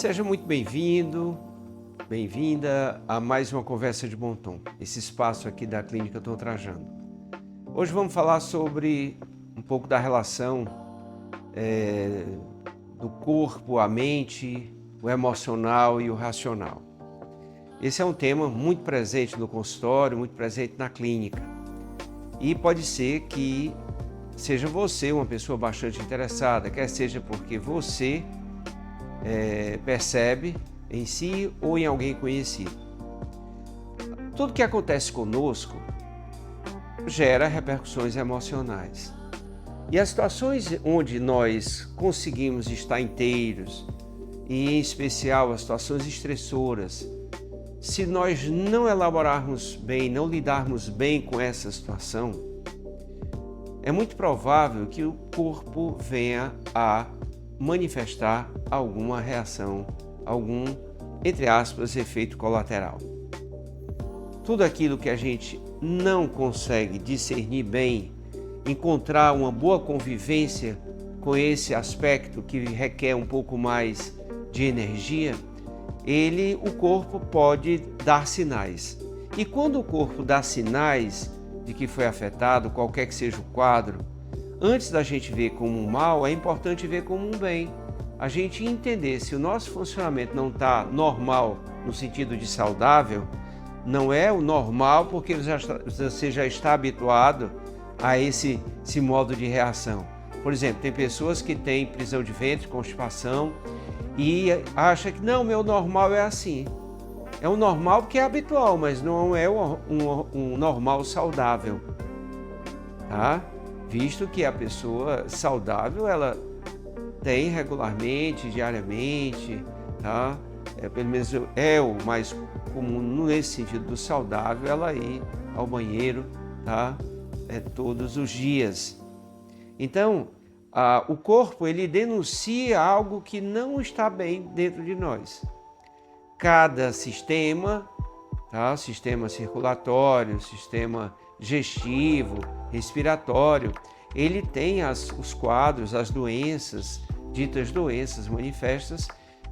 Seja muito bem-vindo, bem-vinda a mais uma Conversa de Bom Tom, esse espaço aqui da Clínica Tom Trajano. Hoje vamos falar sobre um pouco da relação do corpo, a mente, o emocional e o racional. Esse é um tema muito presente no consultório, muito presente na clínica. E pode ser que seja você uma pessoa bastante interessada, quer seja porque você percebe em si ou em alguém conhecido. Tudo que acontece conosco gera repercussões emocionais. E as situações onde nós conseguimos estar inteiros, e em especial as situações estressoras, se nós não elaborarmos bem, não lidarmos bem com essa situação, é muito provável que o corpo venha a manifestar alguma reação, algum, entre aspas, efeito colateral. Tudo aquilo que a gente não consegue discernir bem, encontrar uma boa convivência com esse aspecto que requer um pouco mais de energia, o corpo pode dar sinais. E quando o corpo dá sinais de que foi afetado, qualquer que seja o quadro, antes da gente ver como um mal, é importante ver como um bem. A gente entender se o nosso funcionamento não está normal no sentido de saudável, não é o normal porque você já está habituado a esse modo de reação. Por exemplo, tem pessoas que têm prisão de ventre, constipação e acham que não, meu normal é assim. É um normal porque é habitual, mas não é um normal saudável, tá? Visto que a pessoa saudável, ela tem regularmente, diariamente, tá? Pelo menos é o mais comum nesse sentido do saudável, ela ir ao banheiro, tá? Todos os dias. Então, o corpo, ele denuncia algo que não está bem dentro de nós. Cada sistema, tá? Sistema circulatório, sistema digestivo, respiratório, ele tem os quadros, as doenças, ditas doenças manifestas,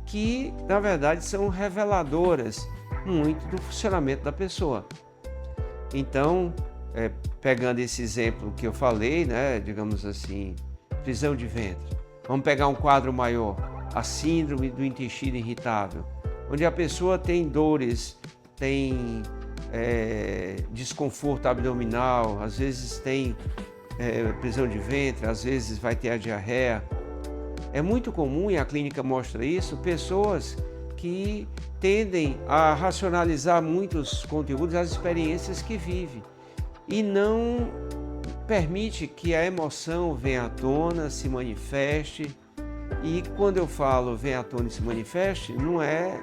que na verdade são reveladoras muito do funcionamento da pessoa. Então, pegando esse exemplo que eu falei, né, digamos assim, prisão de ventre, vamos pegar um quadro maior, a síndrome do intestino irritável, onde a pessoa tem dores, tem desconforto abdominal, às vezes tem prisão de ventre, às vezes vai ter a diarreia. É muito comum, e a clínica mostra isso, pessoas que tendem a racionalizar muitos conteúdos, as experiências que vivem, e não permite que a emoção venha à tona, se manifeste. E quando eu falo venha à tona e se manifeste, não é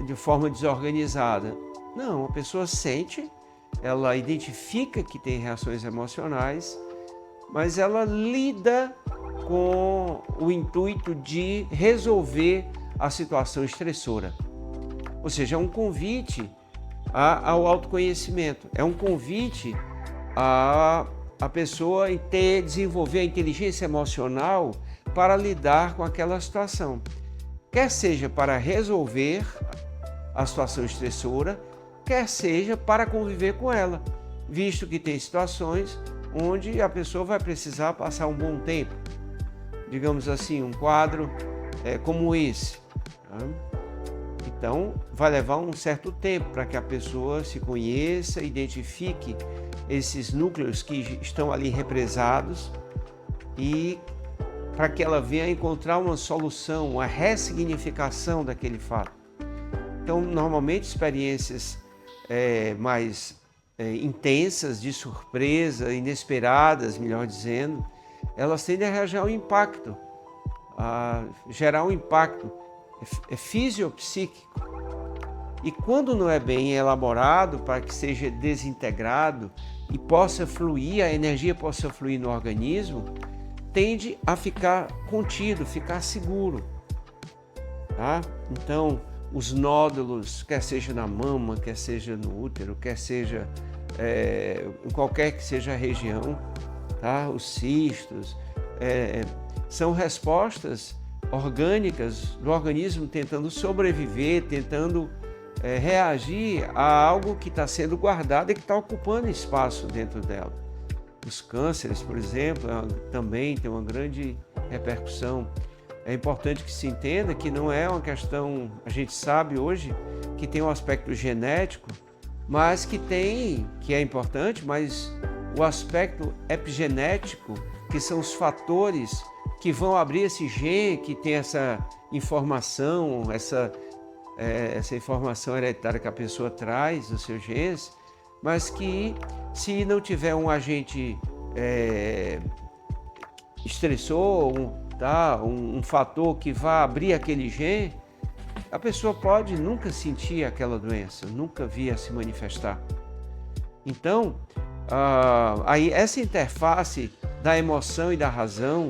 de forma desorganizada. Não, a pessoa sente, ela identifica que tem reações emocionais, mas ela lida com o intuito de resolver a situação estressora. Ou seja, é um convite ao autoconhecimento, é um convite a pessoa desenvolver a inteligência emocional para lidar com aquela situação. Quer seja para resolver a situação estressora, quer seja para conviver com ela, visto que tem situações onde a pessoa vai precisar passar um bom tempo. Digamos assim, um quadro como esse. Tá? Então, vai levar um certo tempo para que a pessoa se conheça, identifique esses núcleos que estão ali represados e para que ela venha encontrar uma solução, uma ressignificação daquele fato. Então, normalmente, experiências mais intensas, de surpresa, inesperadas, melhor dizendo, elas tendem a gerar um impacto fisiopsíquico. E quando não é bem elaborado para que seja desintegrado e possa fluir, a energia possa fluir no organismo, tende a ficar contido, ficar seguro. Tá? Então, os nódulos, quer seja na mama, quer seja no útero, quer seja em qualquer que seja a região, tá? Os cistos, são respostas orgânicas do organismo tentando sobreviver, tentando reagir a algo que está sendo guardado e que está ocupando espaço dentro dela. Os cânceres, por exemplo, também tem uma grande repercussão. É importante que se entenda que não é uma questão, a gente sabe hoje que tem um aspecto genético, mas que é importante, mas o aspecto epigenético, que são os fatores que vão abrir esse gene, que tem essa informação, essa informação hereditária que a pessoa traz dos seus genes, mas que se não tiver um agente estressor, um fator que vá abrir aquele gene, a pessoa pode nunca sentir aquela doença, nunca vir a se manifestar. Então, aí essa interface da emoção e da razão,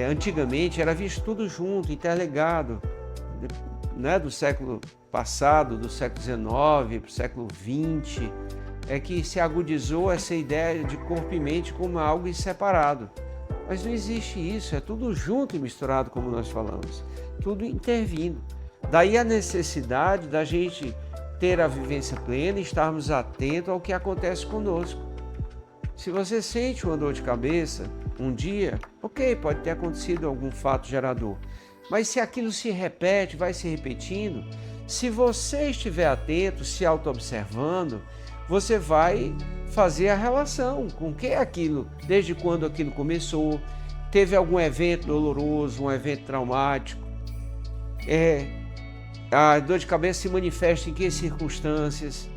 antigamente era visto tudo junto, interligado, né, do século passado, do século XIX para o século XX, é que se agudizou essa ideia de corpo e mente como algo separado. Mas não existe isso, é tudo junto e misturado, como nós falamos, tudo intervindo. Daí a necessidade da gente ter a vivência plena e estarmos atentos ao que acontece conosco. Se você sente uma dor de cabeça um dia, ok, pode ter acontecido algum fato gerador, mas se aquilo se repete, vai se repetindo, se você estiver atento, se auto-observando, você vai fazer a relação com o que é aquilo, desde quando aquilo começou, teve algum evento doloroso, um evento traumático, a dor de cabeça se manifesta em que circunstâncias?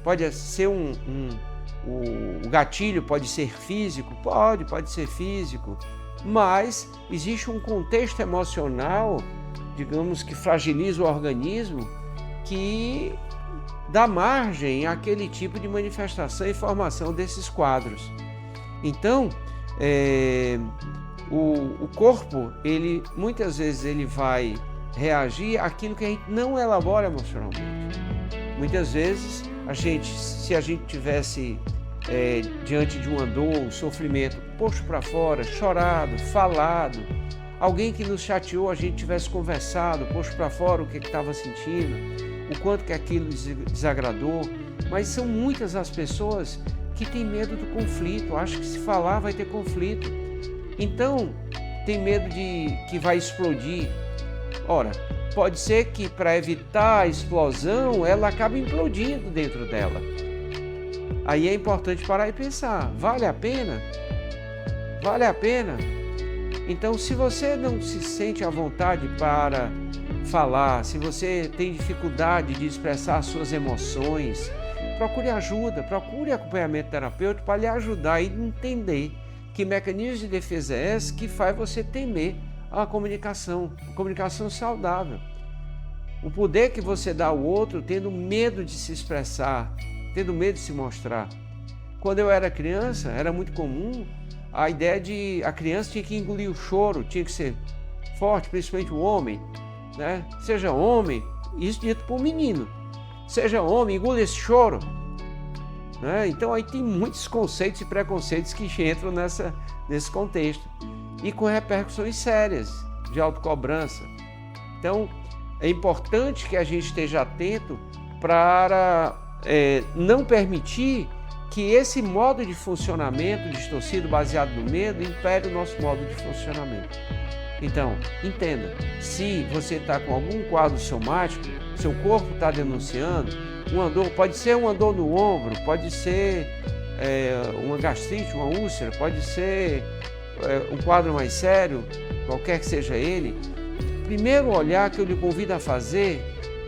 Pode ser o gatilho pode ser físico? Pode ser físico, mas existe um contexto emocional, digamos, que fragiliza o organismo, que dá margem àquele tipo de manifestação e formação desses quadros. Então, o corpo, muitas vezes ele vai reagir àquilo que a gente não elabora emocionalmente. Muitas vezes, se a gente tivesse diante de uma dor, um sofrimento, posto para fora, chorado, falado, alguém que nos chateou, a gente tivesse conversado, posto para fora o que estava sentindo, o quanto que aquilo desagradou, mas são muitas as pessoas que têm medo do conflito, acham que se falar vai ter conflito, então tem medo de que vai explodir. Ora, pode ser que para evitar a explosão, ela acabe implodindo dentro dela. Aí é importante parar e pensar, vale a pena? Vale a pena? Então, se você não se sente à vontade para falar, se você tem dificuldade de expressar suas emoções, procure ajuda, procure acompanhamento terapêutico para lhe ajudar a entender que mecanismo de defesa é esse que faz você temer a comunicação saudável. O poder que você dá ao outro tendo medo de se expressar, tendo medo de se mostrar. Quando eu era criança, era muito comum a ideia de a criança tinha que engolir o choro, tinha que ser forte, principalmente o homem, né? Seja homem, isso dito para o menino, seja homem, engula esse choro, né? Então aí tem muitos conceitos e preconceitos que entram nesse contexto e com repercussões sérias de autocobrança. Então é importante que a gente esteja atento para não permitir que esse modo de funcionamento distorcido, baseado no medo, impere o nosso modo de funcionamento. Então, entenda, se você está com algum quadro somático, seu corpo está denunciando, uma dor, pode ser uma dor no ombro, pode ser uma gastrite, uma úlcera, pode ser um quadro mais sério, qualquer que seja ele, primeiro olhar que eu lhe convido a fazer,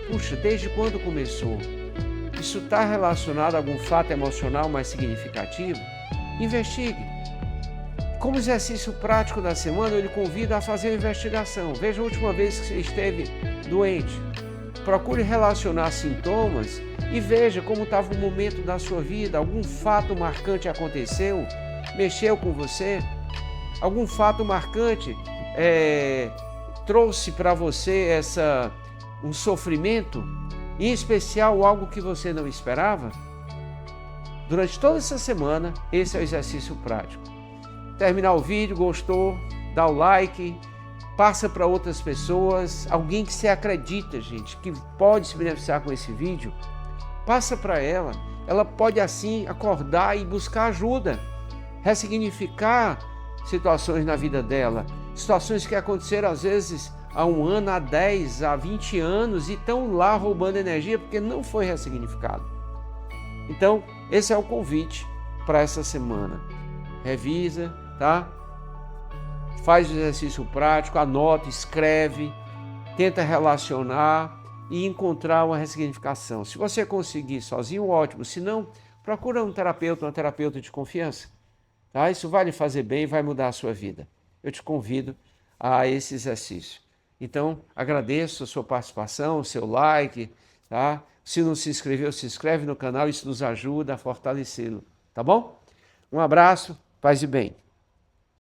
puxa, desde quando começou? Isso está relacionado a algum fato emocional mais significativo? Investigue. Como exercício prático da semana, eu lhe convido a fazer uma investigação. Veja a última vez que você esteve doente. Procure relacionar sintomas e veja como estava o momento da sua vida. Algum fato marcante aconteceu? Mexeu com você? Algum fato marcante trouxe para você um sofrimento? Em especial algo que você não esperava? Durante toda essa semana, esse é o exercício prático. Terminar o vídeo, gostou? dá o like, passa para outras pessoas, alguém que você acredita, gente, que pode se beneficiar com esse vídeo, passa para ela. Ela pode assim acordar e buscar ajuda, ressignificar situações na vida dela, situações que aconteceram às vezes há 1 ano, há 10, há 20 anos e estão lá roubando energia porque não foi ressignificado. Então, esse é o convite para essa semana. Revisa, tá? Faz o exercício prático, anota, escreve, tenta relacionar e encontrar uma ressignificação. Se você conseguir sozinho, ótimo. Se não, procura um terapeuta, uma terapeuta de confiança. Tá? Isso vai lhe fazer bem, vai mudar a sua vida. Eu te convido a esse exercício. Então, agradeço a sua participação, o seu like, tá? Se não se inscreveu, se inscreve no canal, isso nos ajuda a fortalecê-lo, tá bom? Um abraço, paz e bem.